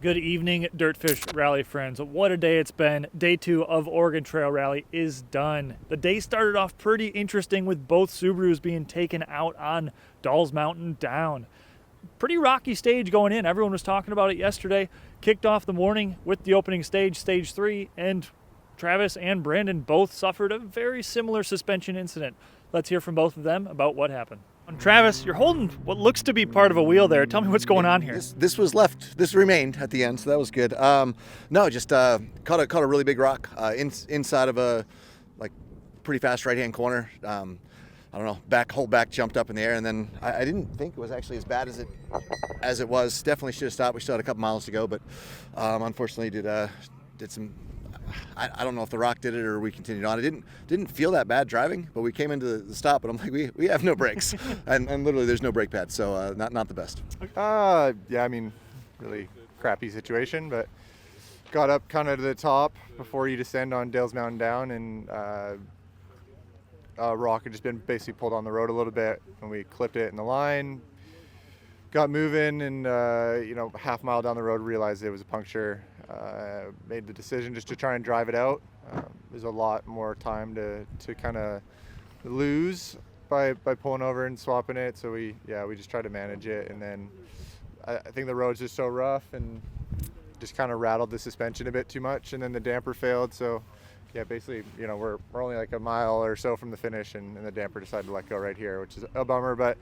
Good evening, Dirtfish Rally friends. What a day it's been. Day 2 of Oregon Trail Rally is done. The day started off pretty interesting with both Subarus being taken out on Dolls Mountain Down. Pretty rocky stage going in. Everyone was talking about it yesterday. Kicked off the morning with the opening stage, stage 3, and Travis and Brandon both suffered a very similar suspension incident. Let's hear from both of them about what happened. Travis, you're holding what looks to be part of a wheel there. Tell me what's going on here. This was left. This remained at the end, so that was good. No, just caught a really big rock inside of a pretty fast right-hand corner. I don't know. Whole back jumped up in the air, and then I didn't think it was actually as bad as it was. Definitely should have stopped. We still had a couple miles to go, but unfortunately did some. I don't know if the rock did it or we continued on. I didn't feel that bad driving, but we came into the stop, and I'm like, we have no brakes, and literally there's no brake pad, so not the best. Yeah, I mean, really crappy situation, but got up kind of to the top before you descend on Dales Mountain Down, and rock had just been basically pulled on the road a little bit, and we clipped it in the line. Got moving, and half mile down the road realized it was a puncture. Made the decision just to try and drive it out. There's a lot more time to kind of lose by pulling over and swapping it. So we just tried to manage it, and then I think the road's just so rough and just kind of rattled the suspension a bit too much, and then the damper failed. So yeah, basically, we're only like a mile or so from the finish, and the damper decided to let go right here, which is a bummer. But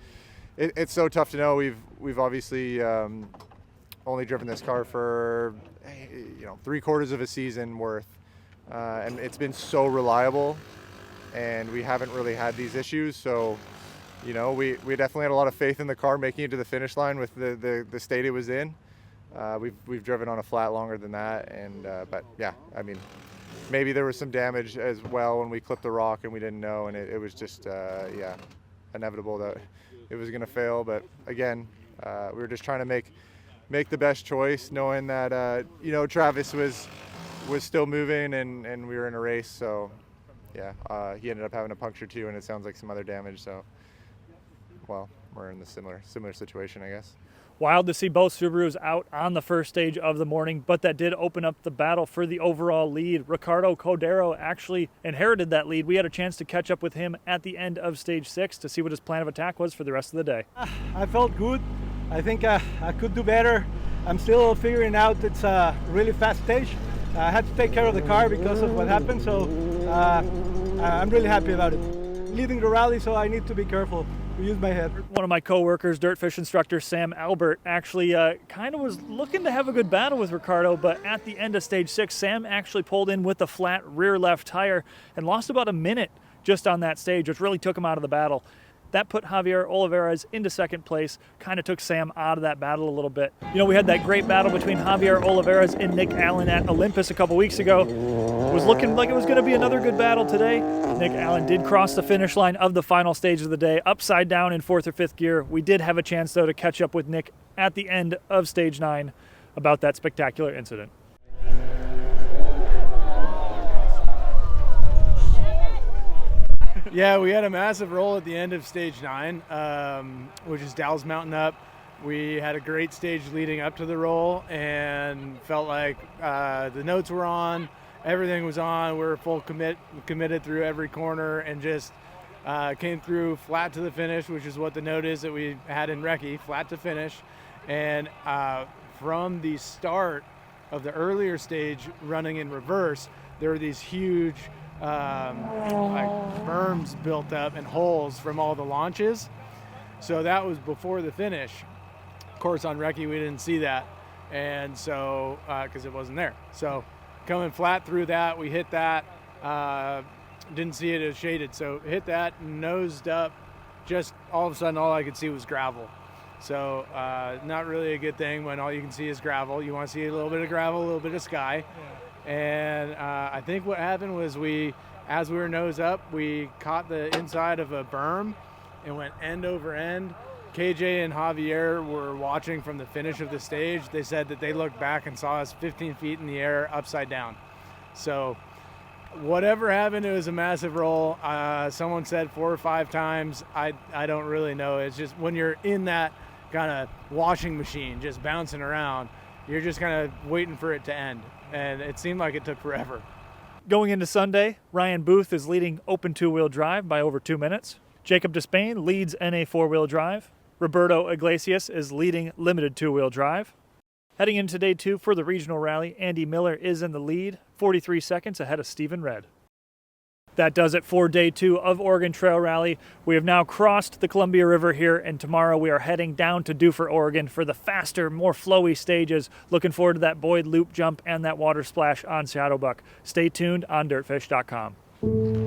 it's so tough to know. We've obviously only driven this car for 3/4 of a season worth, and it's been so reliable, and we haven't really had these issues. So we definitely had a lot of faith in the car making it to the finish line with the state it was in. We've driven on a flat longer than that, and but yeah, I mean, maybe there was some damage as well when we clipped the rock and we didn't know, and it was just inevitable that it was going to fail. But again, we were just trying to make the best choice, knowing that Travis was still moving, and we were in a race. So yeah, he ended up having a puncture too, and it sounds like some other damage. So well, we're in the similar situation, I guess. Wild to see both Subarus out on the first stage of the morning, but that did open up the battle for the overall lead. Ricardo Cordero actually inherited that lead. We had a chance to catch up with him at the end of stage 6 to see what his plan of attack was for the rest of the day. I felt good. I think I could do better. I'm still figuring out it's a really fast stage. I had to take care of the car because of what happened, so I'm really happy about it. Leading the rally, so I need to be careful. Use my head. One of my co-workers, Dirtfish instructor Sam Albert, actually kind of was looking to have a good battle with Ricardo, but at the end of stage 6, Sam actually pulled in with the flat rear left tire and lost about a minute just on that stage, which really took him out of the battle. That put Javier Olivares into second place, kind of took Sam out of that battle a little bit. We had that great battle between Javier Olivares and Nick Allen at Olympus a couple weeks ago. It was looking like it was going to be another good battle today. Nick Allen did cross the finish line of the final stage of the day, upside down in 4th or 5th gear. We did have a chance, though, to catch up with Nick at the end of stage 9 about that spectacular incident. Yeah, we had a massive roll at the end of stage 9, which is Dalles Mountain up. We had a great stage leading up to the roll and felt like the notes were on, everything was on. We were full committed through every corner, and just came through flat to the finish, which is what the note is that we had in recce, flat to finish. And from the start of the earlier stage running in reverse, there were these huge berms built up and holes from all the launches. So that was before the finish. Of course, on recce we didn't see that, and so because it wasn't there. So coming flat through that, we hit that. Didn't see it as shaded, so hit that, nosed up. Just all of a sudden, all I could see was gravel. So not really a good thing when all you can see is gravel. You want to see a little bit of gravel, a little bit of sky. Yeah. And I think what happened was as we were nose up, we caught the inside of a berm and went end over end. KJ and Javier were watching from the finish of the stage. They said that they looked back and saw us 15 feet in the air, upside down. So whatever happened, it was a massive roll. Someone said 4 or 5 times. I don't really know. It's just when you're in that kind of washing machine, just bouncing around, you're just kind of waiting for it to end. And it seemed like it took forever. Going into Sunday, Ryan Booth is leading open two-wheel drive by over 2 minutes. Jacob Despain leads NA four-wheel drive. Roberto Iglesias is leading limited two-wheel drive. Heading into day 2 for the regional rally, Andy Miller is in the lead, 43 seconds ahead of Stephen Red. That does it for day 2 of Oregon Trail Rally. We have now crossed the Columbia River here, and tomorrow we are heading down to Dufur, Oregon for the faster, more flowy stages. Looking forward to that Boyd Loop jump and that water splash on Shadowbuck. Stay tuned on dirtfish.com.